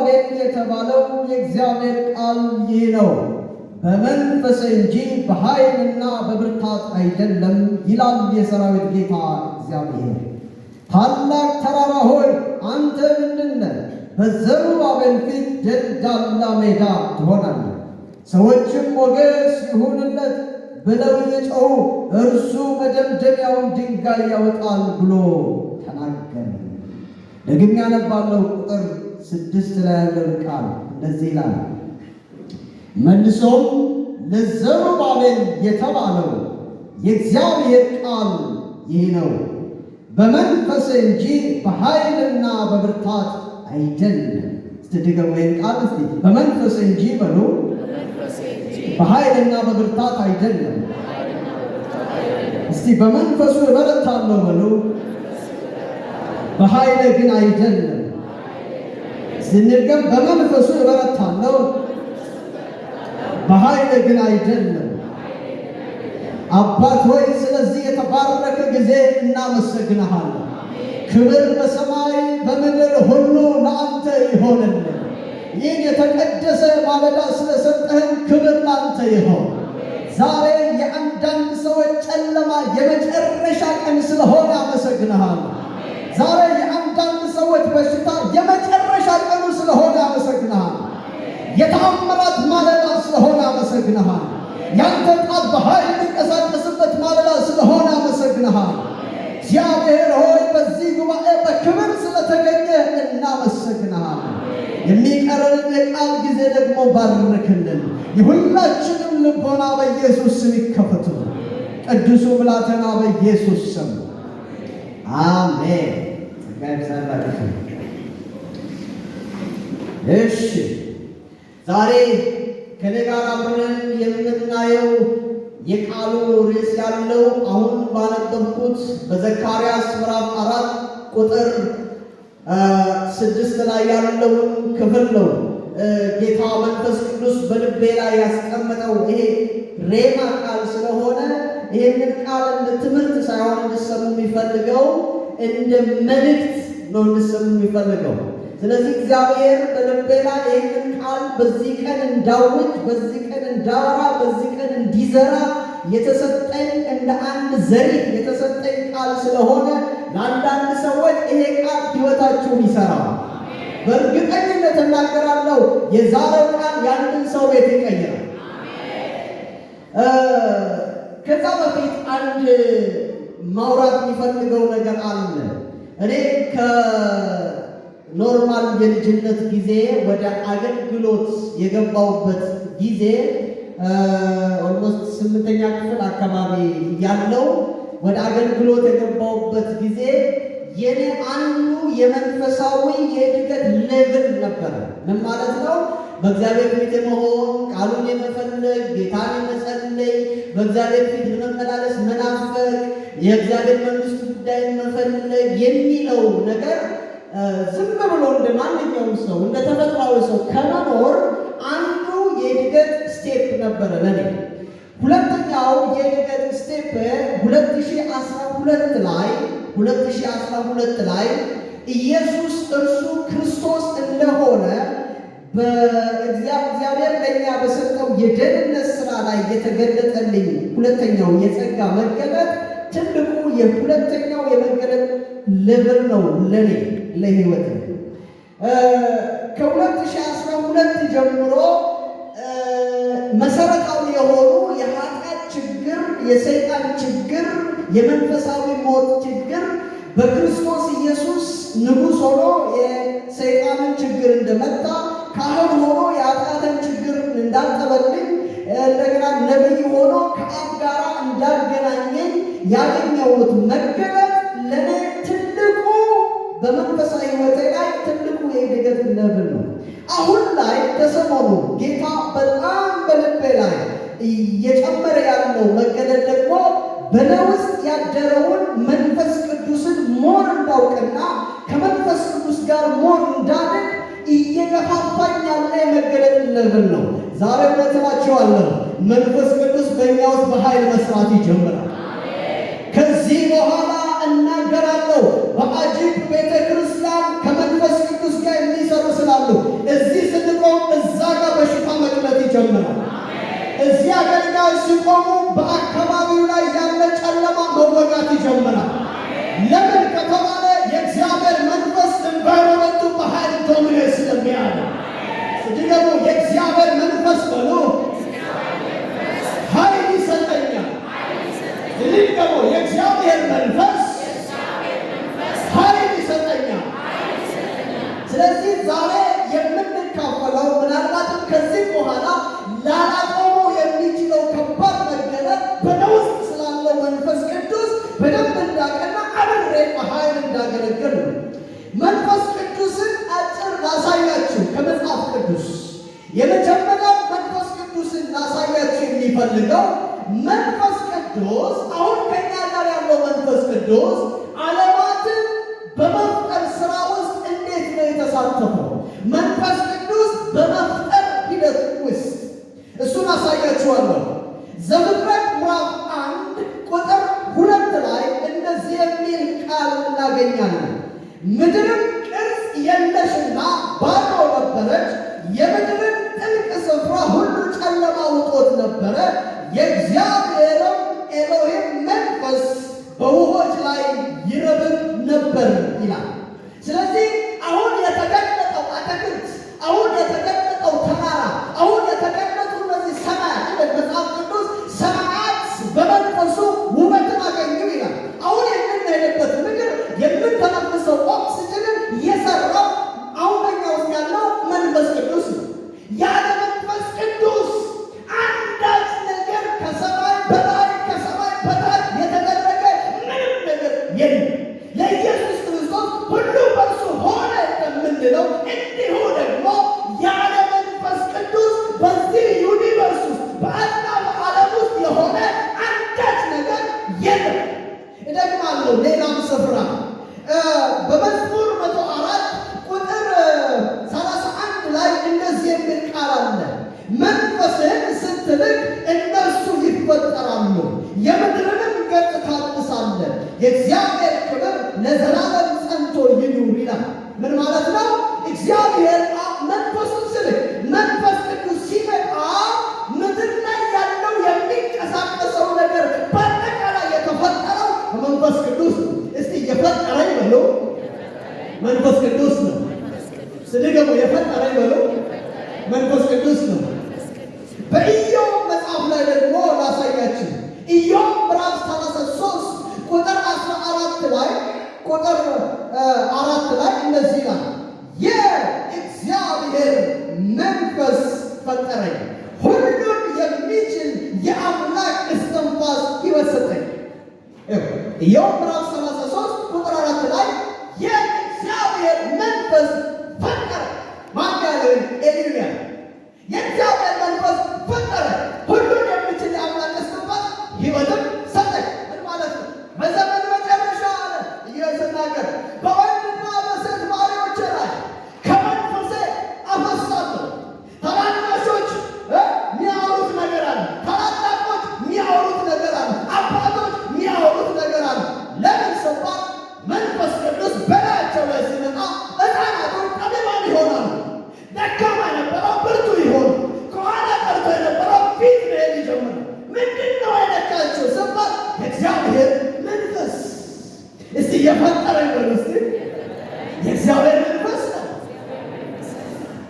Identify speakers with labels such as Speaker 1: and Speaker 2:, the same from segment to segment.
Speaker 1: ዘሩባቤል የተባለው የእግዚአብሔር ቃል ይህ ነው፣ በመንፈስ እንጂ በኃይልና በብርታት አይደለም ይላል የሰራዊት ጌታ እግዚአብሔር። ታላቅ ተራራ ሆይ አንተ ምንድነህ? በዘሩባቤል ፊት ደልዳላ ሜዳ ትሆናለህ። ሰዎችም ሞገስ ይሁንለት ብለው እየጮኹ እርሱ መደምደሚያውን ድንጋይ ያወጣል ብሎ ተናገረ። ደግሜ ያነባለሁ። ቁጥር 6 ላይ ያለውን ቃል እንደዚህ ይላል፣ መልሶም ለዘሩባቤል የተባለው የእግዚአብሔር ቃል ይህ ነው፣ በመንፈስ እንጂ በኃይልና በብርታት አይደለም። ስትድገሙ ይህን ቃል እስቲ በመንፈስ እንጂ በሉ፣ በኃይልና በብርታት አይደለም። እስቲ በመንፈሱ እበረታለሁ በሉ፣ በኃይል ግን አይደለም። ስንድገም በመንፈሱ እበረታለሁ፣ በኃይል ግን አይደለም። አባት ሆይ ስለዚህ የተባረከ ጊዜ እናመሰግንሃለን። ክብር በሰማይ በምድር ሁሉ ለአንተ ይሆንልን። ይህን የተቀደሰ ማለዳ ስለሰጠህን ክብር ለአንተ ይሆን። ዛሬ የአንዳንድ ሰዎች ጨለማ የመጨረሻ ቀን ስለሆነ አመሰግንሃለሁ። ዛሬ የአንዳንድ ሰዎች በሽታ የመጨረሻ ቀኑ ስለሆነ አመሰግንሃለሁ። የተአምራት ማለዳ ስለሆነ አመሰግንሃለሁ። ያንተ ጣት በኃይል የሚንቀሳቀስበት ማለዳ ስለሆነ አመሰግንሃለሁ። እግዚአብሔር ሆይ በዚህ ጉባኤ በክብር ስለተገኘ እናመሰግንሃለን። የሚቀረንን የቃል ጊዜ ደግሞ ባርክልን። የሁላችንም ልቦና በኢየሱስ ስም ይከፈቱ። ቅዱሱ ብላቴና በኢየሱስ ስም አሜን። እሺ፣ ዛሬ ከኔ ጋር አብረን የምናየው የቃሉ ርዕስ ያለው አሁን ባነበብኩት በዘካርያስ ምዕራፍ 4 ቁጥር 6 ላይ ያለውን ክፍል ነው። ጌታ መንፈስ ቅዱስ በልቤ ላይ ያስቀመጠው ይሄ ሬማ ቃል ስለሆነ ይህንን ቃል እንደ ትምህርት ሳይሆን እንድሰሙ የሚፈልገው እንደ መልእክት ነው እንድሰሙ የሚፈልገው። ስለዚህ እግዚአብሔር በልቤ ላይ ይህንን ቃል በዚህ ቀን እንዳውጅ፣ በዚህ ቀን እንዳወራ፣ በዚህ ቀን እንዲዘራ የተሰጠኝ እንደ አንድ ዘሪ የተሰጠኝ ቃል ስለሆነ ለአንዳንድ ሰዎች ይሄ ቃል ሕይወታችሁን ይሰራል። በእርግጠኝነት እናገራለሁ፣ የዛሬው ቃል ያንን ሰው ቤት ይቀይራል። ከዛ በፊት አንድ ማውራት የሚፈልገው ነገር አለ። እኔ ኖርማል የልጅነት ጊዜ ወደ አገልግሎት የገባውበት ጊዜ ኦልሞስት 8ኛ ክፍል አካባቢ ያለው ወደ አገልግሎት የገባውበት ጊዜ የኔ አንዱ የመንፈሳዊ የእድገት ሌቭል ነበረ። ምን ማለት ነው? በእግዚአብሔር ፊት የመሆን ቃሉን የመፈለግ ጌታን የመጸለይ በእግዚአብሔር ፊት ለመመላለስ መናፈቅ የእግዚአብሔር መንግሥት ጉዳይን መፈለግ የሚለው ነገር ዝም ብሎ እንደ ማንኛውም ሰው እንደ ተፈጥሯዊ ሰው ከመኖር አንዱ የእድገት ስቴፕ ነበረ ለኔ። ሁለተኛው የእድገት ስቴፕ 2012 ላይ ኢየሱስ እርሱ ክርስቶስ እንደሆነ በእግዚአብሔር ለኛ በሰጠው የደህንነት ሥራ ላይ የተገለጠልኝ ሁለተኛው የጸጋ መገለጥ ትልቁ የሁለተኛው የመገለጥ ሌቭል ነው ለኔ ለህይወት። ከ2012 ጀምሮ መሰረታዊ የሆኑ የኃጢአት ችግር፣ የሰይጣን ችግር፣ የመንፈሳዊ ሞት ችግር በክርስቶስ ኢየሱስ ንጉሥ ሆኖ የሰይጣንን ችግር እንደመታ፣ ካህን ሆኖ የኃጢአትን ችግር እንዳጠበልኝ፣ እንደገና ነቢይ ሆኖ ከአብ ጋር እንዳገናኘኝ ያገኘሁት መገለጥ ለኔ ትልቁ በመንፈሳዊ ሕይወቴ ላይ ትልቁ የእድገት ሌቭል ነው። አሁን ላይ ከሰሞኑ ጌታ በጣም በልቤ ላይ እየጨመረ ያለው መገለጥ ደግሞ በእኔ ውስጥ ያደረውን መንፈስ ቅዱስን ሞር እንዳውቅና ከመንፈስ ቅዱስ ጋር ሞር እንዳድግ እየገፋፋኝ ያለ የመገለጥ ሌቭል ነው። ዛሬ እላችኋለሁ መንፈስ ቅዱስ በእኛ ውስጥ በኃይል መስራት ይጀምራል። ከዚህ በኋላ እናገራለሁ፣ በአጂፕ ቤተ ክርስቲያን ከመንፈስ ቅዱስ ጋር የሚሰሩ ስላሉ እዚህ ስንቆም እዛ ጋር በሽታ መቅረት ይጀምራል። እዚህ አገልጋዮች ሲቆሙ በአካባቢው ላይ ያለ ጨለማ መወጋት ይጀምራል። ለምን ከተባለ የእግዚአብሔር መንፈስ ኤንቫይሮመንቱ በኃይል ዶሚኔት ስለሚያደርግ። ደግሞ የእግዚአብሔር መንፈስ በሉ ኃይል ይሰጠኛል። ይህ ደግሞ የእግዚአብሔር መንፈስ ኃይል ይሰጠኛል። ስለዚህ ዛሬ የምንካፈለው ምናልባትም ከዚህ በኋላ ላላቆመው የሚችለው ከባድ መገለጥ በውስጥ ስላለው መንፈስ ቅዱስ በደንብ እንዳቀና አብሬ በኃይል እንዳገለገል ነው። መንፈስ ቅዱስን አጭር ላሳያችሁ ከመጽሐፍ ቅዱስ። የመጀመሪያው መንፈስ ቅዱስን ላሳያችሁ የሚፈልገው መንፈስ ቅዱስ አሁን ከኛ ጋር ያለው መንፈስ ቅዱስ ዓለማትን በመፍጠር ስራ ውስጥ እንዴት ነው የተሳተፈው? መንፈስ ቅዱስ በመፍጠር ሂደት ውስጥ እሱን አሳያችኋለሁ። ዘፍጥረት ምዕራፍ 1 ቁጥር 2 ላይ እንደዚህ የሚል ቃል እናገኛለን። ምድርም ቅርጽ የለሽና ባዶ ነበረች፣ የምድርን ጥልቅ ስፍራ ሁሉ ጨለማ ውጦት ነበረ፣ የእግዚአብሔርም ኤሎሄም መንፈስ በውሆች ላይ ይረብብ ነበር ይላል። ስለዚህ አሁን የተገለጠው አትክልት፣ አሁን የተገለጠው ተራራ፣ አሁን የተገለጡ እነዚህ ሰማያት መጽሐፍ ቅዱስ ሰማያት በመንፈሱ ውበትን አገኙ ይላል። አሁን የምንሄድበት ምድር የምንተነፍሰው ኦክሲጅንን የሰራው አሁን በኛ ውስጥ ያለው መንፈስ ቅዱስ ነው። ያለ መንፈስ ቅዱስ አንዳች ነገር ከሰማይ በላይ ከሰማይ በታች የተደረገ ምንም ነገር የለም። ለኢየሱስ ክርስቶስ ሁሉ በእርሱ ሆነ እንደምንለው እንዲሁ ደግሞ ያለ መንፈስ ቅዱስ በዚህ ዩኒቨርስ ውስጥ በአና በዓለም ውስጥ የሆነ አንዳች ነገር የለም። እደግማለሁ። ሌላም ስፍራ በመዝሙር 104 ቁጥር 31 ላይ እንደዚህ የሚል ቃል አለ። መንፈስህን ስትልክ እነርሱ ይፈጠራሉ፣ የምድርንም ገጽ ታድሳለህ፣ የእግዚአብሔር ክብር ለዘላለም ጸንቶ ይኑር ይላል። ምን ማለት ነው? እግዚአብሔር መንፈሱን ስልክ መንፈስ ቅዱስ ሲመጣ ምድር ላይ ያለው የሚንቀሳቀሰው ነገር በአጠቃላይ የተፈጠረው መንፈስ ቅዱስ ነው። እስቲ የፈጠረኝ በሉ መንፈስ ቅዱስ ነው። ስድገሙ የፈጠረኝ በሉ መንፈስ ቅዱስ ነው። በኢዮብ መጽሐፍ ላይ ደግሞ ላሳያችሁ። ኢዮብ ምዕራፍ 33 ቁጥር 14 ላይ ቁጥር 4 ላይ እንደዚህ ይላል፣ የእግዚአብሔር መንፈስ ፈጠረኝ፣ ሁሉን የሚችል የአምላክ እስትንፋስ ሕይወት ሰጠኝ። ኢዮብ ምዕራፍ 33 ቁጥር 4 ላይ የእግዚአብሔር መንፈስ ፈጠረ። ማን ያለው? ኤልያ። የእግዚአብሔር መንፈስ ፈጠረ፣ ሁሉን የሚችል የአምላክ እስትንፋስ ሕይወትም ሰጠኝ። ምን ማለት ነው? በዘመን መጨረሻ አለ እየተናገረ በወንድና በሴት ባሪያዎቼ ላይ ከመንፈሴ አፈሳለሁ። ታናናሾች የሚያወሩት ነገር አለ፣ ታላላቆች የሚያወሩት ነገር አለ፣ አባቶች የሚያወሩት ነገር አለ። ለምን ሲባል መንፈስ ቅዱስ በላያቸው ላይ ሲመጣ ሕፃናቶች ጠቢባን ይሆናሉ። ደካማ የነበረው ብርቱ ይሆኑ፣ ከኋላ ቀርቶ የነበረው ፊት መሄድ ይጀምራል። ምንድን ነው የነካቸው ሲባል የእግዚአብሔር መንፈስ። እስቲ የፈጠረኝ በሉ እስቲ የእግዚአብሔር መንፈስ ነው።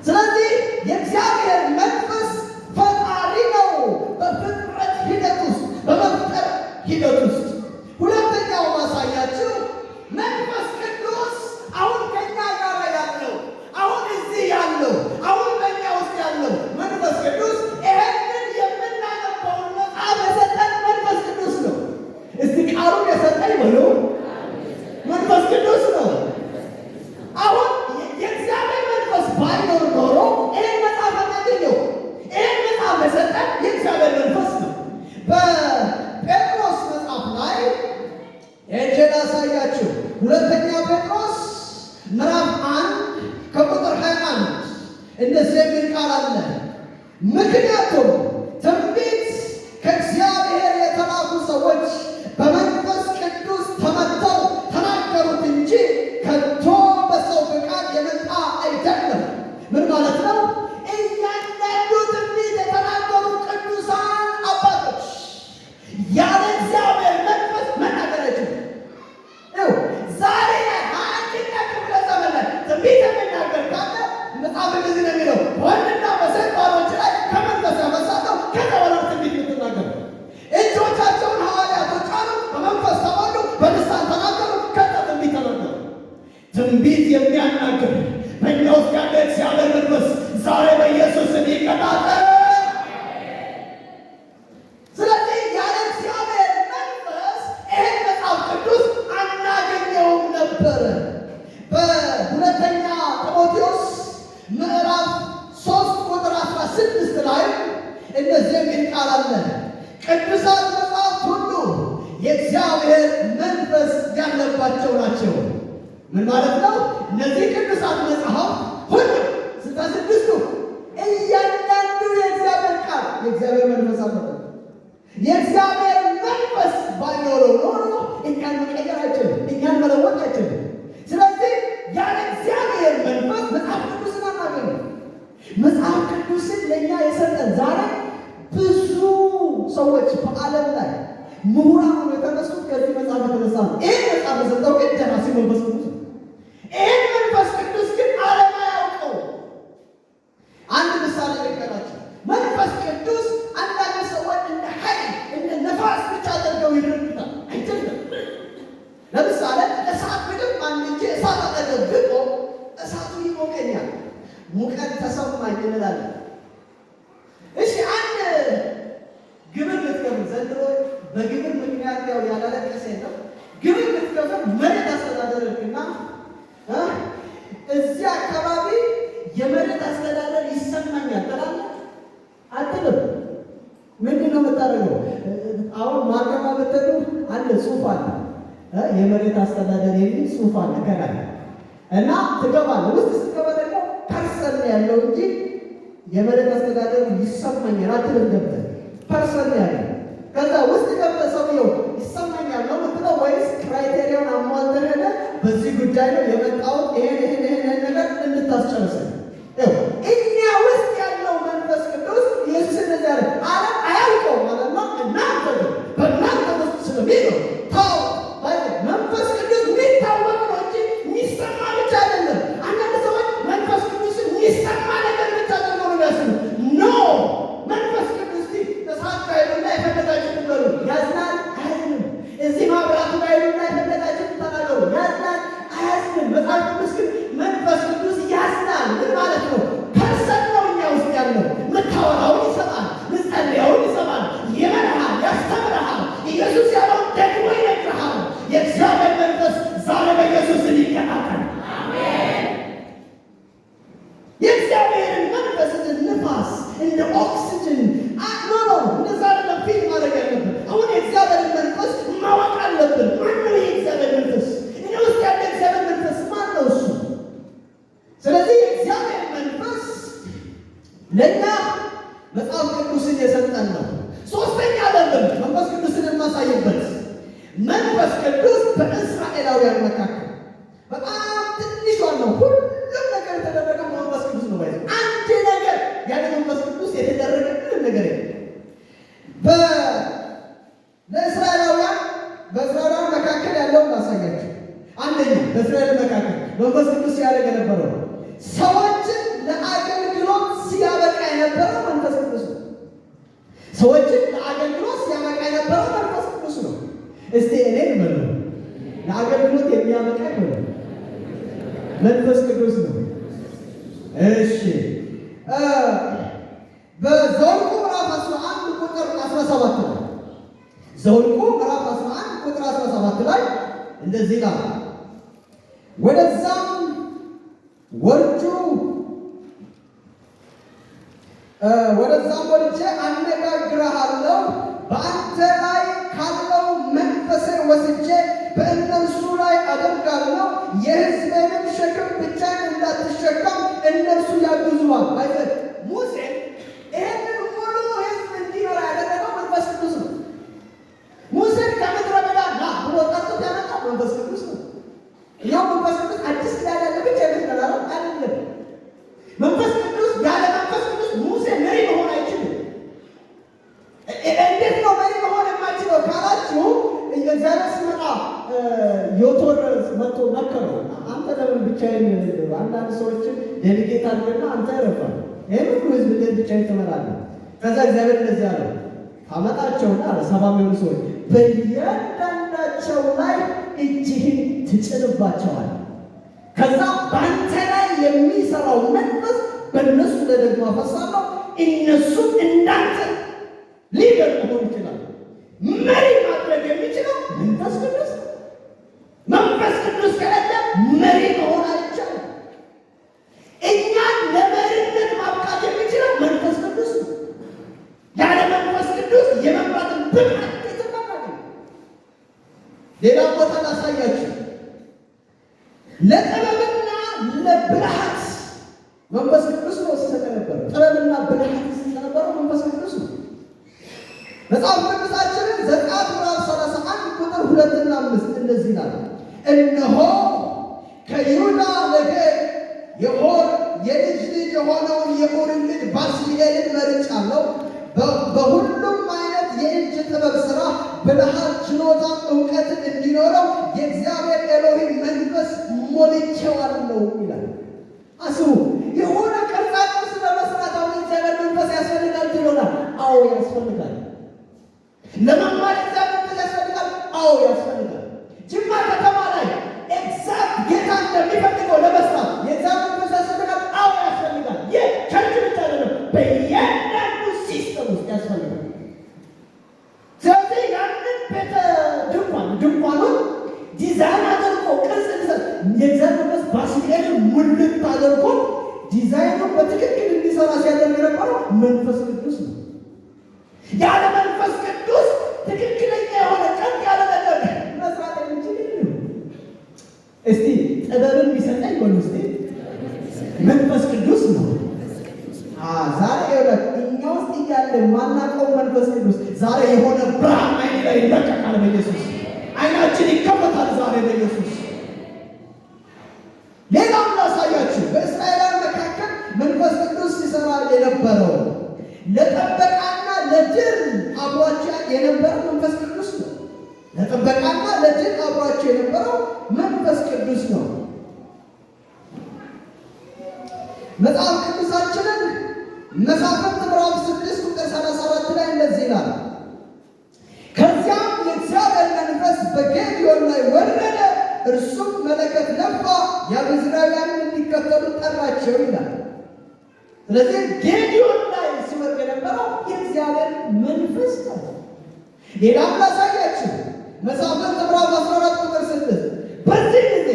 Speaker 1: ስለዚህ የእግዚአብሔር መንፈስ ፈጣሪ ነው። በፍጥረት ሂደት ውስጥ በመፍጠር ሂደት ውስጥ ሁለተኛው ማሳያችሁ መንፈስ ቅዱስ አሁን ከኛ ጋር ያለው አሁን እዚህ ያለው አሁን በእኛ ውስጥ ያለው መንፈስ ቅዱስ ይሄንን የምናነበውን መጽሐፍ የሰጠን መንፈስ ቅዱስ ነው። እስቲ ቃሉን የሰጠኝ በሉ መንፈስ ቅዱስ ነው። አሁን የእግዚአብሔር መንፈስ ባይኖር ኖሮ ይህን መጽሐፍ አናገኘው። ይህን መጽሐፍ የሰጠን የእግዚአብሔር መንፈስ ነው። በጴጥሮስ መጽሐፍ ላይ ሄጄ ላሳያችሁ። ሁለተኛ ጴጥሮስ ምዕራፍ 1 ከቁጥር 21 እንደዚህ የሚል ቃል አለ። ምክንያቱም ትንቢት ከእግዚአብሔር የተላኩ ሰዎች በመንፈስ ቅዱስ ተመተው ተናገሩት እንጂ ከቶ በሰው ፈቃድ የመጣ አይደለም። ምን ማለት መጽሐፍ እንደዚህ ነው የሚለው ወንድና በሴት ባሮች ላይ ከመንፈስ ያፈሳለሁ። ከዛ በኋላ ትንቢት የምትናገሩ እጆቻቸውን ሐዋርያቶች አሉ፣ በመንፈስ ተሞሉ፣ በልሳን ተናገሩ። ከዛ ትንቢት ተናገሩ። ትንቢት የሚያናግር በእኛ ውስጥ ያለ እግዚአብሔር መንፈስ ዛሬ በኢየሱስ ስም ይቀጣጠል። ስለዚህ ያለ እግዚአብሔር መንፈስ ይህን መጽሐፍ ቅዱስ አናገኘውም ነበረ። በሁለተኛ ጢሞቴዎስ ምዕራፍ 3 ቁጥር 16 ላይ እንደዚህ የሚል ቃል አለ። ቅዱሳት መጽሐፍት ሁሉ የእግዚአብሔር መንፈስ ያለባቸው ናቸው። ምን ማለት ነው? እነዚህ ቅዱሳት መጽሐፍት ሁሉ 66ቱ እያንዳንዱ የእግዚአብሔር ቃል የእግዚአብሔር መንፈስ አለበት። የእግዚአብሔር መንፈስ ባይኖረው ኖሮ እኛን መቀየር አይችልም፣ እኛን መለወጥ አይችልም። ስለዚህ ያለ እግዚአብሔር መንፈስ መጽሐፍ ቅዱስን አናገኝም። መጽሐፍ ቅዱስን ለእኛ የሰጠን ዛሬ ብዙ ሰዎች በዓለም ላይ ምሁራን ሆነው የተነሱት ከዚህ መጽሐፍ የተነሳ ነው። ይህን መጽሐፍ የሰጠው ግን ደራሲ መንፈስ ቅዱስ ነው። ይህን መንፈስ ቅዱስ ግን ዓለም አያውቀው። አንድ ምሳሌ ልንገራችሁ። መንፈስ ቅዱስ አንዳንድ ሰዎች እንደ ኃይል እንደ ነፋስ ብቻ አድርገው ይረዱታል። አይደለም። ለምሳሌ እሳት ብድም አንድ እጄ እሳት አጠገብ ብቆም እሳቱ ይሞቀኛል፣ ሙቀት ተሰማኝ እንላለን። እሺ አንድ ግብር ልትከፍል ዘንድሮ በግብር ምክንያት ያው ያላለቀሰ ነው። ግብር ልትከፍል መሬት አስተዳደርና እዚህ አካባቢ የመሬት አስተዳደር ይሰማኛል ትላለህ አትልም። ምንድን ነው የምታደርገው? አሁን ማርገማ ብትሉ አንድ ጽሑፍ አለ፣ የመሬት አስተዳደር የሚል ጽሑፍ አለ ከላይ እና ትገባለህ። ውስጥ ስትገባ ደግሞ ፐርሰን ያለው እንጂ የመሬት አስተዳደር ይሰማኛል አትልም። ገብተህ ፐርሰን ያለው ከዛ ውስጥ ገብተህ ሰውየው ይሰማኛል ነው የምትለው ወይስ ክራይቴሪያውን አሟልተህ ሄደህ በዚህ ጉዳይ ነው የመጣሁት ይሄን ነገር እንድታስጨርሰኝ። እኛ ውስጥ ያለው መንፈስ ቅዱስ ኢየሱስ እንደዚህ ያለ ዓለም አያውቀው ማለት ነው። እናንተ ግን በእናንተ ውስጥ ስለሚኖር ታው መንፈስ ቅዱስ የሚታወቅ ነው እንጂ የሚሰማ ብቻ አይደለም። አንዳንድ ሰዎች መንፈስ ቅዱስን የሚሰማ ነገር ብቻ አድርገው ነው የሚያስቡት። ኖ መንፈስ ቅዱስ ተሳካ ሄዱና የፈለጋችሁትን በሉ ያዝናል አያዝንም። እዚህ ማብራቱ ላይ ሄዱና የፈለጋችሁትን ተናገሩ ያዝናል አያዝንም። መጽሐፍ ቅዱስ ግን መንፈስ ቅዱስ ያዝናል። ምን ማለት ነው? ፐርሰን ነው እኛ ውስጥ ያለው። ምታወራውን ይሰማል፣ ምጸልያውን ይሰማል፣ ይመራሃል፣ ያስተምርሃል፣ ኢየሱስ ያለውን ደግሞ ይነግርሃል። የእግዚአብሔር መንፈስ ዛሬ በኢየሱስ ይቀጣጠል። አሜን። የእግዚአብሔርን መንፈስ ንፋስ እንደ ኦክሲጅን ነው እንደዛ አይደለም ፊል ማድረግ ያለብን። አሁን የእግዚአብሔርን መንፈስ ማወቅ አለብን። ማነው የእግዚአብሔር መንፈስ? እኔ ውስጥ ያለ የእግዚአብሔር መንፈስ ማን ነው እሱ? ስለዚህ የእግዚአብሔር መንፈስ ለእኛ መጽሐፍ ቅዱስን የሰጠን ነው። ሶስተኛ አይደለም መንፈስ ቅዱስን የማሳይበት መንፈስ ቅዱስ በእስራኤላውያን መካከል በጣም ትንሿ ነው። ሁሉም ነገር የተደረገው መንፈስ ቅዱስ ነው። አንድ ነገር ያለ መንፈስ ቅዱስ የተደረገ ምንም ነገር የለም። በእስራኤላውያን መካከል ያለውን ላሳያችሁ። አንደኛ በእስራኤል መካከል መንፈስ ቅዱስ ሲያደርግ የነበረው ሰዎችን ለአገልግሎት ሲያበቃ የነበረው መንፈስ ቅዱስ ነው። ሰዎችን ለአገልግሎት ሲያበቃ የነበረው መንፈስ ቅዱስ ነው። እስቲ እኔን በሉ ለአገልግሎት የሚያበቃ ነው መንፈስ ቅዱስ ነው። እሺ በዘኍልቍ ምዕራፍ 11 ቁጥር 17 ላይ ዘኍልቍ ምዕራፍ 11 ቁጥር 17 ላይ እንደዚህ ይላል፣ ወደዛም ወርጄ አነጋግርሃለሁ፣ በአንተ ላይ ካለው መንፈሴ ወስጄ በእነርሱ ላይ አደርጋለሁ፣ የሕዝቤንም ሸክም ብቻዬን እንዳትሸከም እነርሱ ያግዙሃል። አይደል? ሙሴ ይህንን ሙሉ ሕዝብ እንዲመራ ያደረገው መንፈስ ቅዱስ ነው። ሙሴን ከምድረ በዳ ና ብሎ ጠርቶት ያመጣው መንፈስ ቅዱስ ነው። ያው መንፈስ ቅዱስ አዲስ ኪዳን ያለ ብቻ ይመስላል አይደለም። መንፈስ ቅዱስ ያለ መንፈስ ቅዱስ ሙሴ መሪ መሆን አይችልም። እንዴት ነው መሪ መሆን የማይችለው ካላችሁ እግዚአብሔር ሲመጣ ዮቶር መጥቶ መከረው። አንተ ለምን ብቻዬን አንዳንድ ሰዎችን ዴሊጌት ታድርግና አንተ ያረፋል ይሄን ሁሉ ህዝብ እንዴት ብቻዬን ትመራለህ? ከዛ እግዚአብሔር እንደዚህ አለው ታመጣቸውና ሰባ የሚሆኑ ሰዎች በእያንዳንዳቸው ላይ እጅህን ትጭንባቸዋል። ከዛ በአንተ ላይ የሚሰራው መንፈስ በእነሱ ላይ ደግሞ አፈሳለሁ። እነሱም እንዳንተ ሊደር መሆን ይችላል። መሪ ማድረግ የሚችለው መንፈስ ቅዱስ ነው። መንፈስ ቅዱስ ከሌለ መሪ መሆን አይቻልም። እኛን ለመሪነት ማብቃት የሚችለው መንፈስ ቅዱስ ነው። ያለ መንፈስ ቅዱስ የመምራትን ብቃት የተማራለ። ሌላ ቦታ ላሳያችሁ። ለጥበብና ለብልሃት መንፈስ ቅዱስ ነው ሲሰጥ ነበር። ጥበብና ብልሃት ሲሰጥ ነበር መንፈስ ቅዱስ ነው። መጽሐፍ ቅዱሳችንን ዘጸአት ምዕራፍ 31 ቁጥር 2 እና 5 እንደዚህ ይላል። እነሆ ከይሁዳ ነገድ የሆር የልጅ ልጅ የሆነውን የኡርን ልጅ ባስልኤልን መርጫለሁ። በሁሉም አይነት የእጅ ጥበብ ሥራ ብልሃት፣ ችሎታ፣ እውቀትን እንዲኖረው የእግዚአብሔር ኤሎሂም መንፈስ ሞልቼዋለሁ ይላል። አስቡ፣ የሆነ ቅርጻ ቅርጽ ለመስራት አሁን እግዚአብሔር መንፈስ ያስፈልጋል ይሆናል። አዎ ያስፈልጋል። ለመማር እግዚአብሔር መንፈስ ያስፈልጋል። አዎ ያስፈልጋል። ጅማ ከተማ ላይ ኤግዛክት ጌታ እንደሚፈልገው ለመስራት የእግዚአብሔር መንፈስ ያስፈልጋል። አዎ ያስፈልጋል። ይህ ቸርች ብቻ አይደለም፣ በእያንዳንዱ ሲስተም ውስጥ ያስፈልጋል። ስለዚህ ያንን ቤተ ድንኳኑን ዲዛይን አድርጎ ቅርጽ የእግዚአብሔር መንፈስ ባስልኤልን ሙልት አድርጎ ዲዛይኑን በትክክል እንዲሰራ ሲያደርግ የነበረው መንፈስ ቅዱስ ነው። ያለ መንፈስ ቅዱስ ትክክለኛ የሆነ ቀጥ ያለ ነገር መስራት የሚችል እስቲ ጥበብን ቢሰጠኝ ወን ውስጥ መንፈስ ቅዱስ ነው። ዛሬ ይኸውልህ እኛ ውስጥ እያለ ማናውቀው መንፈስ ቅዱስ ዛሬ የሆነ ብርሃን አይን ላይ ይለቀቃል። በኢየሱስ አይናችን ይከፈታል ዛሬ በኢየሱስ። ሌላም ላሳያችሁ። በእስራኤላውያን መካከል መንፈስ ቅዱስ ሲሰራ የነበረው ለጥበቃና ለድል አብሯቸው የነበረው መንፈስ ቅዱስ ነው። ለጥበቃና ለድል አብሯቸው የነበረው መንፈስ ቅዱስ ነው። መጽሐፍ ቅዱሳችንን መሳፍንት ምዕራፍ 6 ቁጥር 34 ላይ እንደዚህ ይላል። ከዚያም የእግዚአብሔር መንፈስ በጌዲዮን ላይ ወረደ፣ እርሱም መለከት ነፋ፣ የአቤዛውያንን እንዲከተሉ ጠራቸው ይላል። ስለዚህ ጌዲዮን ላይ ሲወርድ የነበረው የእግዚአብሔር መንፈስ ነው። ሌላም ላሳያችሁ። መሳፍንት ምዕራፍ 14 ቁጥር 6 በዚህ ጊዜ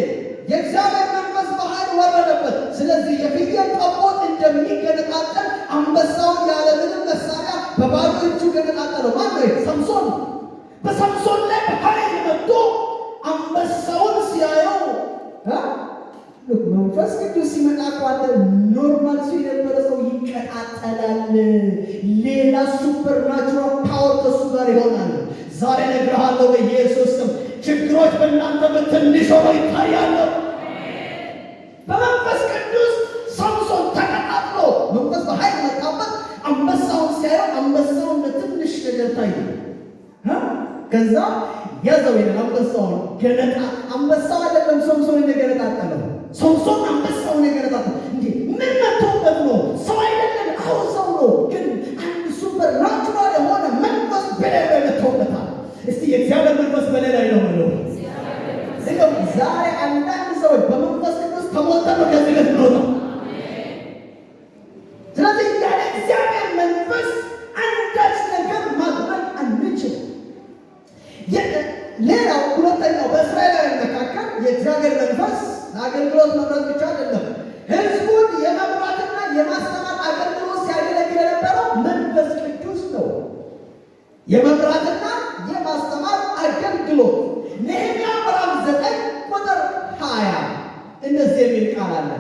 Speaker 1: የእግዚአብሔር መንፈስ በኃይል ወረደበት። ስለዚህ የፍየል ጠቦት እንደሚገነጣጠል አንበሳውን ያለምንም መሳሪያ በባዶ እጁ ገነጣጠለው። ማነው? ሰምሶን። በሰምሶን ላይ በኃይል መጥቶ አንበሳውን ሲያየው መንፈስ ቅዱስ ሲመጣ ቋለ ኖርማል ሰው የነበረ ሰው ይቀጣጠላል። ሌላ ሱፐርናቹራል ፓወር ከሱ ጋር ይሆናል። ዛሬ እነግርሃለሁ በኢየሱስ ስም ችግሮች በእናንተ በትንሽ ሆነው ይታያሉ። በመንፈስ ቅዱስ ሰምሶን ተቀጣጥሎ መንፈስ በኃይል መጣበት። አንበሳውን ሲያየው አንበሳውን ለትንሽ ነገር ታየ። ከዛ ያዘው ይላል። አንበሳውን ገነጣ። አንበሳው አይደለም ሰምሶን እንደገነጣጠለው። ሰምሶን አንበሳውን የገነጣጠለው እንዴ! ምን መጥቶበት ነው? ሰው አይደለም። አዎ ሰው ነው፣ ግን አንድ ሱፐር ናቹራል የሆነ መንፈስ በላይ መጥቶበታል። እስቲ የእግዚአብሔር መንፈስ በላይ ላይ ነው ነው። ዛሬ አንዳንድ ሰዎች በመንፈስ ቅዱስ ተሞልተው ከዚህ ቤት ነው። ስለዚህ ያለ እግዚአብሔር መንፈስ አንዳች ነገር ማድረግ አንችልም። ሌላው ሁለተኛው በእስራኤላውያን መካከል የእግዚአብሔር መንፈስ ለአገልግሎት መምራት ብቻ አይደለም፣ ሕዝቡን የመምራትና የማስተማር አገልግሎት ሲያገለግል የነበረው መንፈስ ቅዱስ ነው። የመምራትና የማስተማር አገልግሎት ነህምያ ምዕራፍ 9 ቁጥር 20 እንደዚህ የሚል ቃል አለ።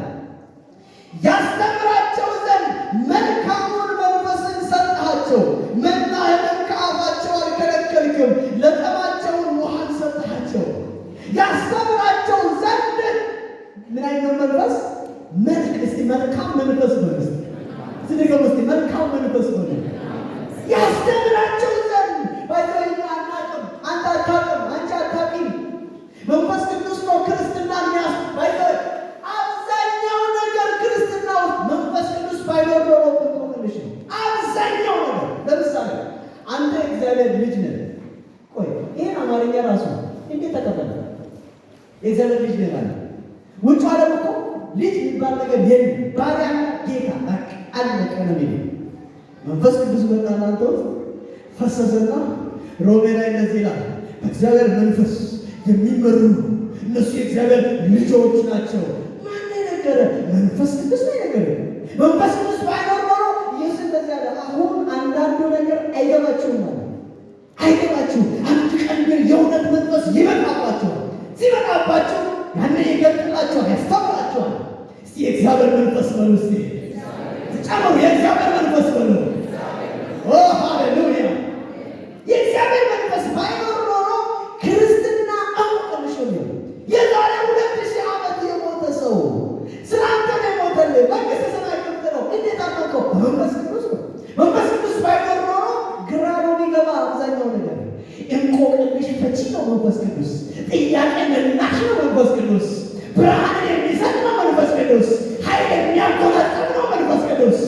Speaker 1: ያስተምራቸው ዘንድ መልካሙን መንፈስን ሰጥሃቸው፣ መናህንም ከአፋቸው አልከለከልክም፣ ለጠማቸውን ውሃን ሰጥሃቸው። ያስተምራቸው ዘንድ ምን አይነት መንፈስ? እስቲ መልካም መንፈስ ነው። እስቲ መልካም መንፈስ ነው። ያስተምራቸው ዘንድ ባይዘኛ አናውቅም፣ አንተ አታውቅም፣ አንቺ አታውቂም። መንፈስ ቅዱስ ነው ክርስትና የሚያስ ባይዘ አብዛኛው ነገር ክርስትና ውስጥ የእግዚአብሔር ልጅ ሌላ ነው። ውጭ ዓለም እኮ ልጅ የሚባል ነገር የለም። ባሪያና ጌታ በቃ አለቀ ነው የሚለው። መንፈስ ቅዱስ መጣ እናንተ ውስጥ ፈሰሰና ሮሜ ላይ እንደዚህ ይላል፣ በእግዚአብሔር መንፈስ የሚመሩ እነሱ የእግዚአብሔር ልጆች ናቸው። ማን ነገረ? መንፈስ ቅዱስ ነው ነገረ። መንፈስ ቅዱስ ባይኖር ኖሮ ኢየሱስ እንደዚህ ያለ። አሁን አንዳንዱ ነገር አይገባችሁም ማለት አይገባችሁም። አንድ ቀን ግን የእውነት መንፈስ ይመጣባችኋል። ሲመጣባችሁ ያኔ ይገልጥላችኋል፣ ያስተምራችኋል። እስቲ የእግዚአብሔር መንፈስ በሉ፣ እስቲ ጨምሩ፣ የእግዚአብሔር መንፈስ በሉ። ኦ ሃሌሉያ! የእግዚአብሔር መንፈስ ባይኖር ኖሮ ክርስትና አውቀልሽ ነው። የዛሬ 2000 ዓመት የሞተ ሰው ስላንተ ነው የሞተልህ። መንግሥተ ሰማይ ክፍት ነው። እንዴት አመንከው? መንፈስ ቅዱስ ነው። መንፈስ ቅዱስ ባይኖር ኖሮ ግራ ነው የሚገባ አብዛኛው ነገር። እንቆቅልሽ ፈቺ ነው መንፈስ ቅዱስ። ጥያቄ መላሽ ነው መንፈስ ቅዱስ። ብርሃን የሚሰጥ ነው መንፈስ ቅዱስ። ኃይል የሚያቆጣጠር ነው መንፈስ ቅዱስ።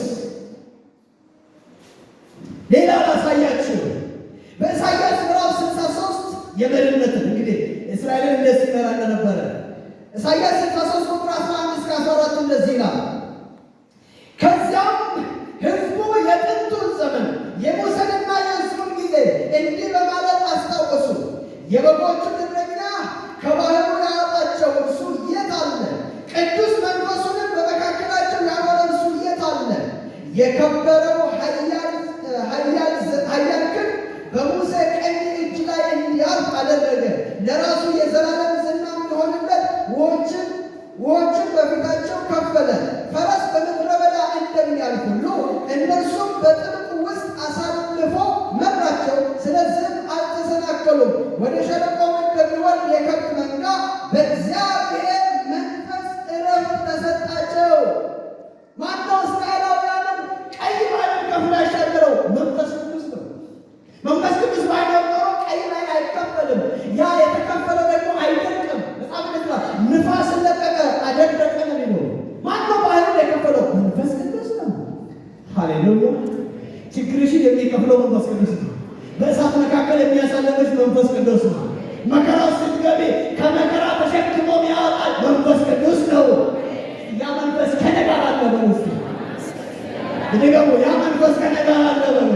Speaker 1: ሌላ ላሳያችሁ። በኢሳይያስ ምዕራፍ 63 የመሪነትን እንግዲህ እስራኤልን እንደዚህ ይመራ እንደነበረ ኢሳይያስ 63 ቁጥር 11 እስከ 14 እንደዚህ ይላል። ከዚያም ሕዝቡ የጥንቱን ዘመን የሙሴንና የሕዝቡን ጊዜ እንዲህ በማለት አስታወሱ። የበጎቹን እረኛ ከባሕሩ ያወጣቸው እርሱ የት አለ? ቅዱስ መንፈሱንም በመካከላቸው ያኖረ እርሱ የት አለ? የከበረው ኃያል ክንድ በሙሴ ቀኝ እጅ ላይ እንዲያርፍ አደረገ። ለራሱ የዘላለም ዝና እንዲሆንለት ውኆችን በፊታቸው ከፈለ። ፈረስ በምድረ በዳ እንደሚያልፍ ሁሉ እነርሱም በጥልቁ ውስጥ አሳልፎ መራቸው። ስለዚህም አልተሰናከሉም። ወደ ሸለቆም እንደሚወርድ የከብት መንጋ በእግዚአብሔር መንፈስ ዕረፍት ተሰጣቸው። ማነው እስራኤላውያንን ቀይ ባህርን ከፍሎ ያሻገረው? መንፈስ ቅዱስ ነው። መንፈስ ቅዱስ ባይኖር ኖሮ ቀይ ላይ አይከፈልም። ያ የተከፈለው ደግሞ አይደርቅም። በጣም ደስታ ንፋስ ለቀቀ አደረቀ ነው የሚለው። ማነው ባህርን የከፈለው? መንፈስ ቅዱስ ነው። ሃሌሉያ! ችግርሽን የሚከፍለው መንፈስ ቅዱስ ነው። በእሳት መካከል የሚያሳልፍሽ መንፈስ ቅዱስ ነው። መከራ ስትገቢ ከመከራ ተሸክሞ የሚያወጣሽ መንፈስ ቅዱስ ነው። ያ መንፈስ ከኔ ጋር አለ በሉ እስቲ ድገሙ። ያ መንፈስ ከኔ ጋር አለ በሉ።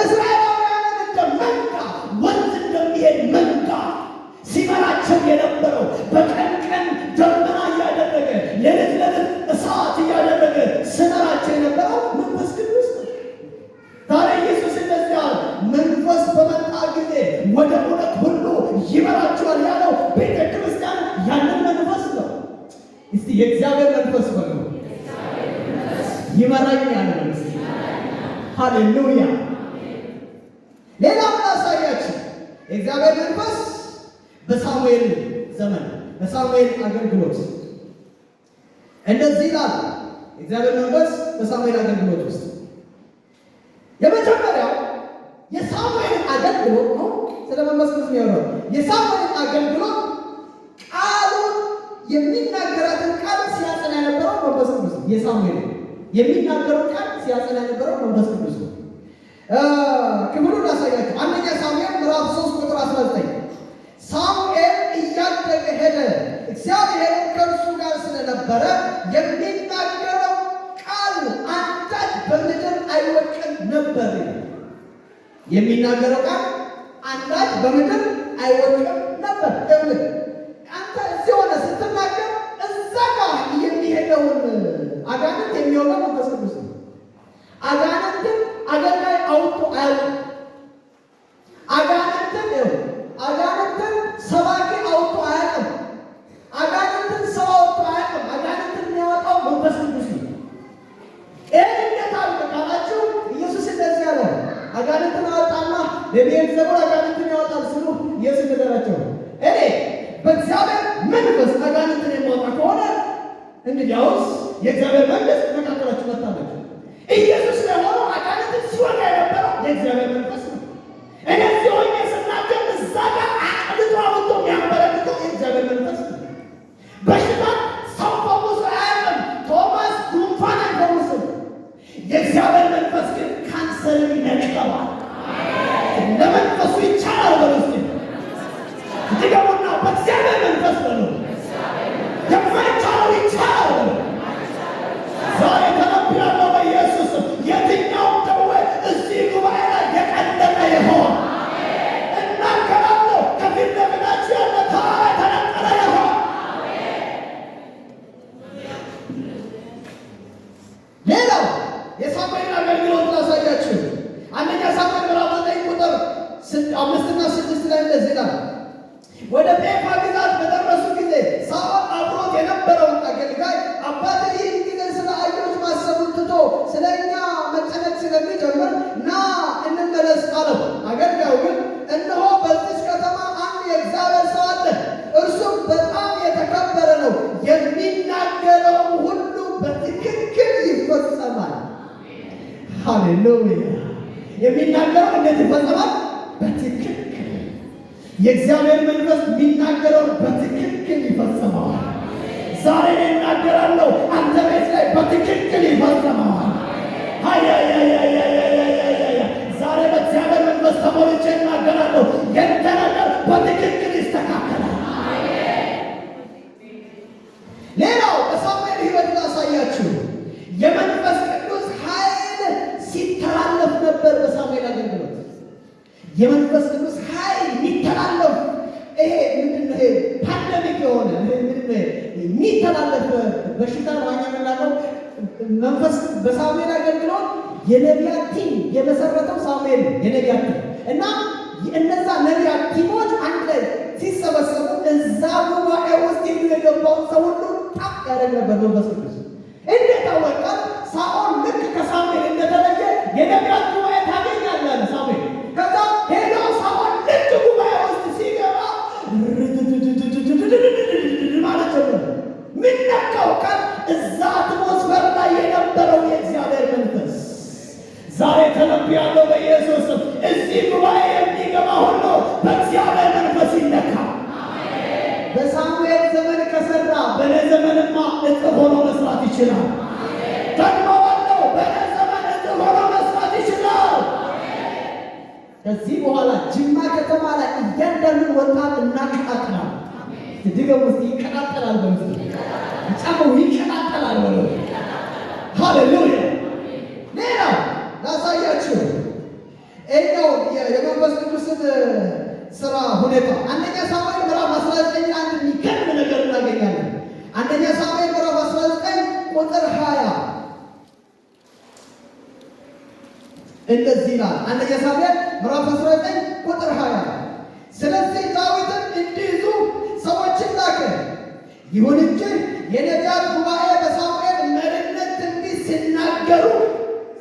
Speaker 1: እስራኤላውያንን እንደ መንጋ ወንዝ እንደሚሄድ መንጋ ሲመራቸው የነበረው በቀን ቀን ደመና እያደረገ ሌሊት ሌሊት እሳት እያደረገ ሲመራቸው የነበረው መንፈስ ቅዱስ ነው። ዛሬ ኢየሱስ እንደዚህ ያለ መንፈስ በመጣ ጊዜ ወደ እውነት ሁሉ ይመራቸዋል ያለው ቤተ ክርስቲያን ያንን መንፈስ ነው። እስቲ የእግዚአብሔር መንፈስ በሉ ይመራኛል ነው። እስቲ ሃሌሉያ! ሌላም ላሳያችሁ። የእግዚአብሔር መንፈስ በሳሙኤል ዘመን በሳሙኤል አገልግሎት እንደዚህ ይላል። የእግዚአብሔር መንፈስ በሳሙኤል አገልግሎት ውስጥ የመጀመሪያው የሳሙኤል አገልግሎት ነው። ስለ መንፈስ ቅዱስ ነው። የሳሙኤል አገልግሎት ቃሉን የሚናገራትን ቃል ሲያጸና የነበረው መንፈስ ቅዱስ ነው። የሳሙኤል የሚናገረው ቃል ሲያጸና የነበረው መንፈስ ቅዱስ ነው። ክብሩን ላሳያችሁ። አንደኛ ሳሙኤል ምዕራፍ 3 ቁጥር 19 ሳሙኤል እያደገ ሄደ፣ እግዚአብሔር ከእርሱ ጋር ስለነበረ የሚናገረው ቃል አንዳች በምድር አይወድቅም ነበር። የሚናገረው ቃል አንዳች በምድር አይወድቅም ነበር። እውነት አንተ እዚህ ሆነ ስትናገር እዛ ጋር የሚሄደውን አጋንንት የሚወጋው መንፈስ ቅዱስ ነው። አጋንንትን አገልጋይ አውጥቶ አያውቅም። አጋንንትን ሰባኪ አውጥቶ አያውቅም። አጋንንትን ሰው አውጥቶ አያውቅም። አጋንንትን የሚያወጣው መንፈስ ቅዱስ ነው። ይህ እንዴት አልክ ካላችሁ ኢየሱስ እንደዚህ ያለ አጋንንትን አወጣና ለቤልዜቡል አጋንንትን ያወጣል ሲሉ ኢየሱስ ነገራቸው። እኔ በእግዚአብሔር መንፈስ አጋንንትን የማወጣ ከሆነ እንግዲያውስ የእግዚአብሔር መንፈስ መካከላችሁ መጣለች። ኢየሱስ ለሆነው አጋንንትን ሲወጋ የነበረው የእግዚአብሔር መንፈስ ነው። እኔ ሲሆን ስናገር እዛ ጋር አቅልጦ አውጥቶ የሚያንበረክተው የእግዚአብሔር መንፈስ ነው። በሽታ ሰው ፈውሶ አያውቅም። ቶማስ ጉንፋን አይፈውስም። የእግዚአብሔር መንፈስ ግን ካንሰርን ይነቅለዋል። ለመንፈሱ ይቻላል። በውስጥ ድገሙና የሳሙኤል አገልግሎት ላሳያችሁ። አንደኛ ሳሙኤል ምዕራፍ 9 ቁጥር 5 እና 6 ላይ እንደዚህ ይላል። ወደ ጴፋ ግዛት በደረሱ ጊዜ ሳኦል አብሮት የነበረውን አገልጋይ አባትህ ይህን ጊዜ ስለ አህዮች ማሰቡን ትቶ ስለ እኛ መጨነቅ ስለሚጀምር ና እንመለስ አለው። አገልጋዩ ግን እነሆ በዚች ከተማ አንድ የእግዚአብሔር ሰው አለ፣ እርሱም በጣም የተከበረ ነው፣ የሚናገረው ሁሉ በትክክል ይፈጸማል። ሃሌሉያ! የሚናገረው እንዴት ይፈጸማል? በትክክል። የእግዚአብሔር መንፈስ የሚናገረው በትክክል ይፈጸመዋል። ዛሬ እናገራለሁ፣ አንተ ቤት ላይ በትክክል ይፈጸመዋል። ዛሬ በእግዚአብሔር መንፈስ ተሞልቼ እናገራለሁ፣ የእንተ ነገር በትክክል ይስተካከላል። ሌላው በሳሙኤል ሕይወት ላሳያችሁ፣ የመንፈስ ቅዱስ ኃይል ሲተላለፍ ነበር። በሳሙኤል አገልግሎት የመንፈስ ቅዱስ ኃይል የሚተላለፍ ይሄ ምንድነው? ይሄ ፓንደሚክ የሆነ የሚተላለፍ በሽታ ማኛ ምናለው መንፈስ በሳሙኤል አገልግሎት የነቢያት ቲም የመሰረተው ሳሙኤል የነቢያት ቲም እና እነዛ ነቢያት ቲሞች አንድ ላይ ሲሰበሰቡ እዛ ጉባኤ ውስጥ የገባውን ሰው ሁሉ ጣቅ ያደረግ ነበር መንፈስ ቅዱስ። እንዴት አወቀ? ሳኦል ልክ ከሳሙኤል እንደተለየ የነቢያት ጉባኤ ታገኛለህ ሳሙኤል። ከዛ ሄዶ ሳኦል ልክ ጉባኤ ውስጥ ሲገባ ማለት ጀመረ። ምን ነካው? ቀን እዛ አትሞስፈር ላይ የነበረው የእግዚአብሔር መንፈስ ዛሬ ተነብያለሁ በኢየሱስ ስም። እዚህ ጉባኤ የሚገባ ሁሉ በእግዚአብሔር መንፈስ ይነካል። በሳሙኤል ዘመን ከሰራ በእኔ ዘመንማ እጥፍ ሆኖ መስራት ይችላል። ተግባባለሁ። በእኔ ዘመን እጥፍ ሆኖ መስራት ይችላል። ከዚህ በኋላ ጅማ ከተማ ላይ እያንዳንዱን ወጣት እናቀጣጥላል። ድገም ውስጥ ይቀጣጠላል። በምስሉ ጫማው ይቀጣጠላል። ወሎ ሃሌሉያ። ሌላው ላሳያችሁ ይኸው የመንፈስ ቅዱስን ስራ ሁኔታ አንደኛ ሳሙኤል ምዕራፍ 19 አንድ የሚገርም ነገር እናገኛለን። አንደኛ ሳሙኤል ምዕራፍ 19 ቁጥር 20 እንደዚህ ይላል። አንደኛ ሳሙኤል ምዕራፍ 19 ቁጥር 20 ስለዚህ ዳዊትን እንዲይዙ ሰዎችን ላከ። ይሁን እንጂ የነቢያት ጉባኤ በሳሙኤል መሪነት ትንቢት ሲናገሩ፣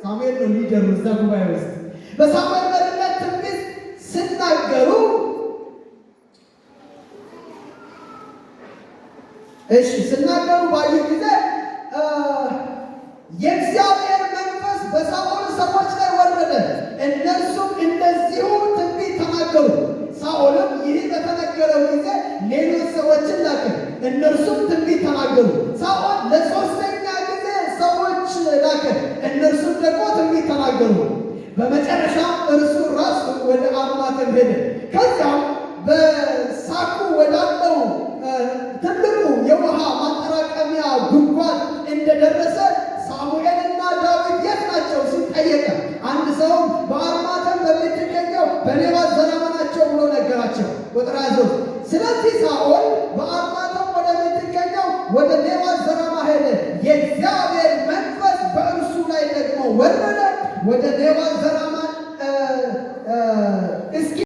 Speaker 1: ሳሙኤል ነው ሊደሩ እዛ ጉባኤ ውስጥ በሳሙኤል መሪነት ትንቢት ሲናገሩ ሲናገሩ ባዩ ጊዜ የእግዚአብሔር መንፈስ በሳኦል ሰዎች ላይ ወረደ፣ እነርሱም እንደዚሁ ትንቢት ተናገሩ። ሳኦልም ይህ በተነገረው ጊዜ ሌሎች ሰዎችን ላከ፣ እነርሱም ትንቢት ተናገሩ። ሳኦል ለሶስተኛ ጊዜ ሰዎች ላከ፣ እነርሱም ደግሞ ትንቢት ተናገሩ። በመጨረሻም እርሱ ራሱ ወደ አርማቴም ሄደ። ከዚያም በሳኩ ወዳለው ትልቁ የውሃ ማጠራቀሚያ ጉድጓድ እንደደረሰ ሳሙኤልና ዳዊት የት ናቸው ሲል ጠየቀ። አንድ ሰውም በአርማቴም በምትገኘው በኔባስ ዘራማ ናቸው ብሎ ነገራቸው። ቁጥር 23 ስለዚህ ሳኦል በአርማቴም ወደምትገኘው ወደ ኔባስ ዘራማ ሄደ። የእግዚአብሔር መንፈስ በእርሱ ላይ ደግሞ ወረደ። ወደ ኔባስ ዘራማ